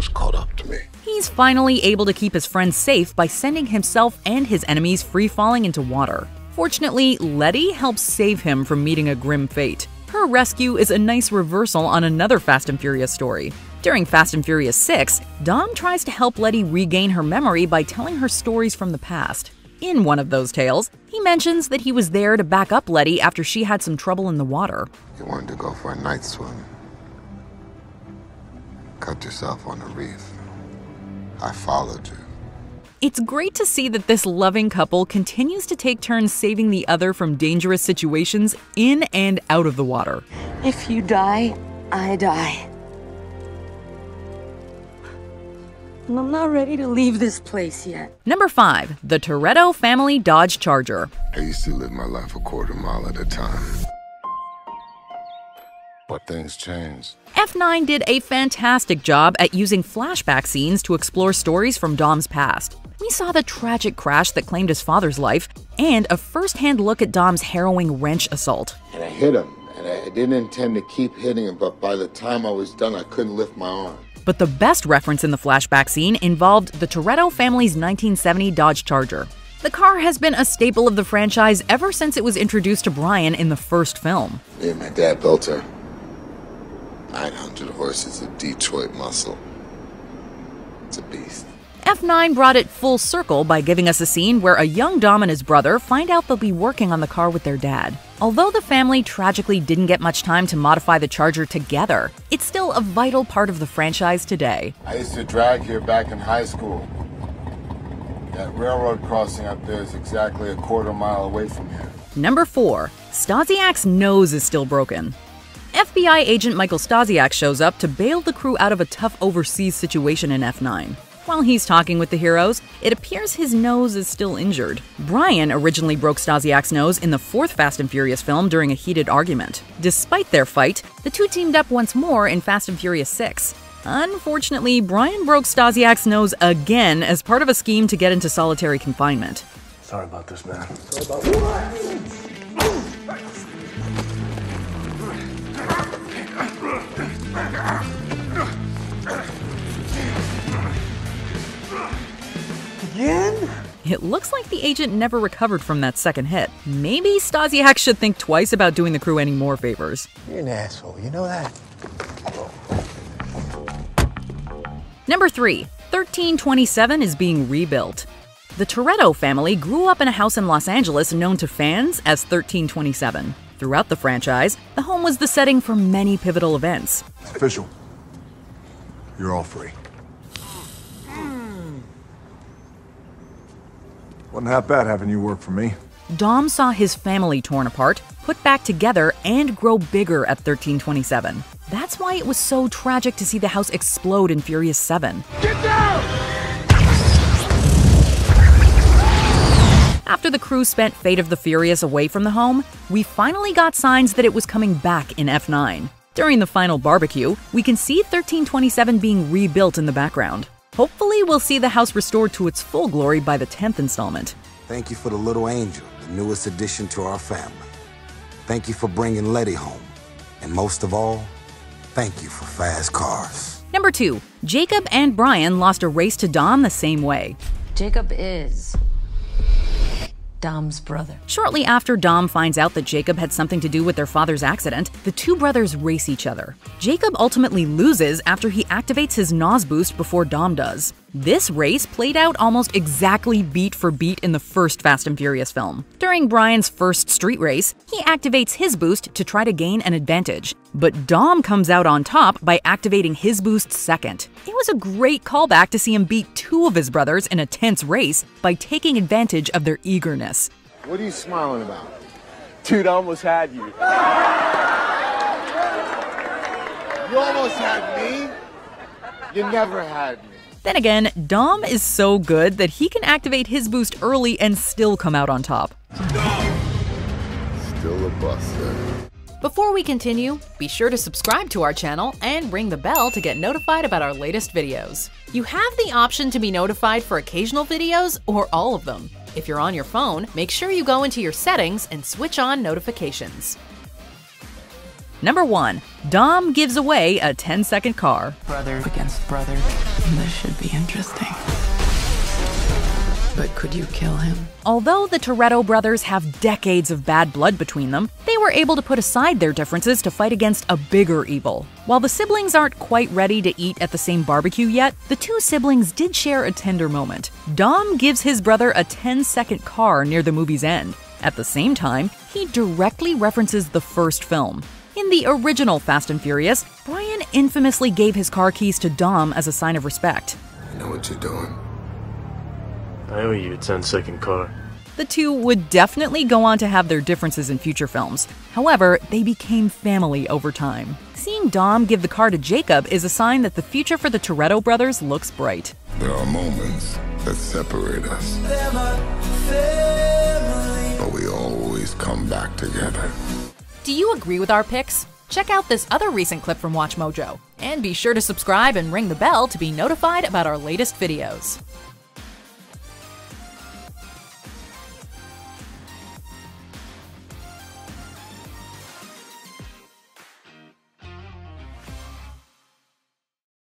just caught up to me. He's finally able to keep his friends safe by sending himself and his enemies free-falling into water. Fortunately, Letty helps save him from meeting a grim fate. Her rescue is a nice reversal on another Fast and Furious story. During Fast and Furious 6, Dom tries to help Letty regain her memory by telling her stories from the past. In one of those tales, he mentions that he was there to back up Letty after she had some trouble in the water. You wanted to go for a night swim. Cut yourself on the reef. I followed you. It's great to see that this loving couple continues to take turns saving the other from dangerous situations in and out of the water. If you die, I die. And I'm not ready to leave this place yet. Number 5. The Theretto family Dodge Charger. I used to live my life a quarter mile at a time. But things changed. F9 did a fantastic job at using flashback scenes to explore stories from Dom's past. We saw the tragic crash that claimed his father's life, and a first-hand look at Dom's harrowing wrench assault. And I hit him, and I didn't intend to keep hitting him, but by the time I was done, I couldn't lift my arm. But the best reference in the flashback scene involved the Theretto family's 1970 Dodge Charger. The car has been a staple of the franchise ever since it was introduced to Brian in the first film. Me and my dad built her. 900 horses of Detroit muscle. It's a beast. F9 brought it full circle by giving us a scene where a young Dom and his brother find out they'll be working on the car with their dad. Although the family tragically didn't get much time to modify the Charger together, it's still a vital part of the franchise today. I used to drag here back in high school. That railroad crossing up there is exactly a quarter mile away from here. Number 4. Stasiak's nose is still broken. FBI agent Michael Stasiak shows up to bail the crew out of a tough overseas situation in F9. While he's talking with the heroes, it appears his nose is still injured. Brian originally broke Stasiak's nose in the 4th Fast and Furious film during a heated argument. Despite their fight, the two teamed up once more in Fast and Furious 6. Unfortunately, Brian broke Stasiak's nose again as part of a scheme to get into solitary confinement. Sorry about this, man. Sorry about what? Again? It looks like the agent never recovered from that second hit. Maybe Stasiak should think twice about doing the crew any more favors. You're an asshole, you know that? Number 3. 1327 is being rebuilt. The Theretto family grew up in a house in Los Angeles known to fans as 1327. Throughout the franchise, the home was the setting for many pivotal events. It's official. You're all free. Wasn't half bad having you work for me. Dom saw his family torn apart, put back together, and grow bigger at 1327. That's why it was so tragic to see the house explode in Furious 7. Get down! After the crew spent Fate of the Furious away from the home, we finally got signs that it was coming back in F9. During the final barbecue, we can see 1327 being rebuilt in the background. Hopefully, we'll see the house restored to its full glory by the 10th installment. Thank you for the little angel, the newest addition to our family. Thank you for bringing Letty home. And most of all, thank you for fast cars. Number 2. Jacob and Brian lost a race to Dom the same way. Jacob is Dom's brother. Shortly after Dom finds out that Jacob had something to do with their father's accident, the two brothers race each other. Jacob ultimately loses after he activates his NOS boost before Dom does. This race played out almost exactly beat for beat in the first Fast and Furious film. During Brian's first street race, he activates his boost to try to gain an advantage. But Dom comes out on top by activating his boost second. It was a great callback to see him beat two of his brothers in a tense race by taking advantage of their eagerness. What are you smiling about? Dude, I almost had you. You almost had me? You never had me. Then again, Dom is so good that he can activate his boost early and still come out on top. Still a buster. Before we continue, be sure to subscribe to our channel and ring the bell to get notified about our latest videos. You have the option to be notified for occasional videos or all of them. If you're on your phone, make sure you go into your settings and switch on notifications. Number 1. Dom gives away a 10-second car. Brother against brother. This should be interesting. But could you kill him? Although the Theretto brothers have decades of bad blood between them, they were able to put aside their differences to fight against a bigger evil. While the siblings aren't quite ready to eat at the same barbecue yet, the two siblings did share a tender moment. Dom gives his brother a 10-second car near the movie's end. At the same time, he directly references the first film. In the original Fast and Furious, Brian infamously gave his car keys to Dom as a sign of respect. I know what you're doing. I owe you a 10-second car. The two would definitely go on to have their differences in future films. However, they became family over time. Seeing Dom give the car to Jacob is a sign that the future for the Theretto brothers looks bright. There are moments that separate us, but we always come back together. Do you agree with our picks? Check out this other recent clip from WatchMojo. And be sure to subscribe and ring the bell to be notified about our latest videos.